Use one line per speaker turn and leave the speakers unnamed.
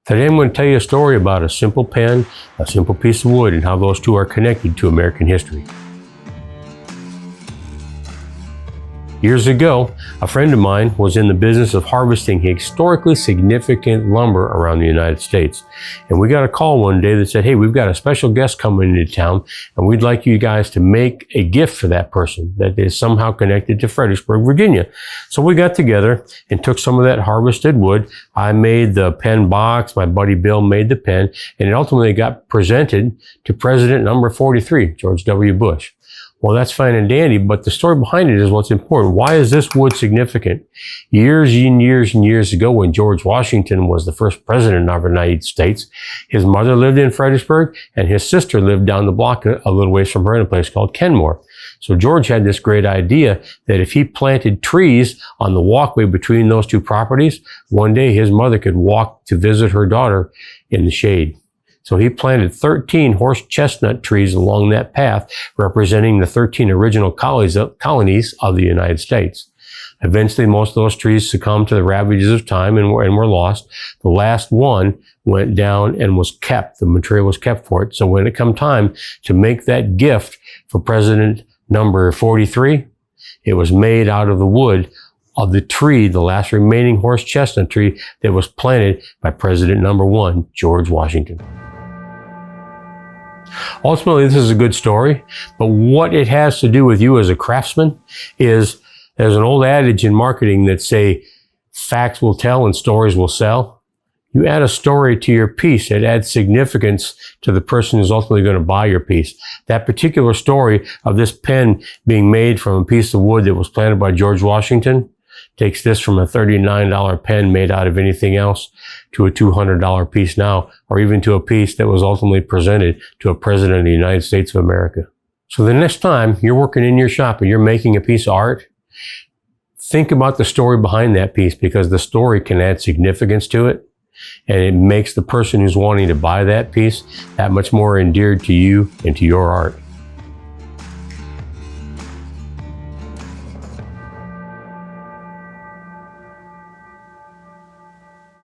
Today I'm going to tell you a story about a simple pen, a simple piece of wood, and how those two are connected to American history. Years ago, a friend of mine was in the business of harvesting historically significant lumber around the United States. And we got a call one day that said, hey, we've got a special guest coming into town, and we'd like you guys to make a gift for that person that is somehow connected to Fredericksburg, Virginia. So we got together and took some of that harvested wood. I made the pen box, my buddy Bill made the pen, and it ultimately got presented to President number 43, George W. Bush. Well, that's fine and dandy, but the story behind it is what's important. Why is this wood significant? Years and years and years ago, when George Washington was the first president of the United States, his mother lived in Fredericksburg and his sister lived down the block a little ways from her in a place called Kenmore. So George had this great idea that if he planted trees on the walkway between those two properties, one day his mother could walk to visit her daughter in the shade. So he planted 13 horse chestnut trees along that path, representing the 13 original colonies of the United States. Eventually, most of those trees succumbed to the ravages of time and were lost. The last one went down and was kept. The material was kept for it. So when it came time to make that gift for President number 43, it was made out of the wood of the tree, the last remaining horse chestnut tree that was planted by President number 1, George Washington. Ultimately, this is a good story, but what it has to do with you as a craftsman is there's an old adage in marketing that say facts will tell and stories will sell. You add a story to your piece, it adds significance to the person who's ultimately going to buy your piece. That particular story of this pen being made from a piece of wood that was planted by George Washington takes this from a $39 pen made out of anything else to a $200 piece now, or even to a piece that was ultimately presented to a president of the United States of America. So the next time you're working in your shop and you're making a piece of art, think about the story behind that piece, because the story can add significance to it, and it makes the person who's wanting to buy that piece that much more endeared to you and to your art.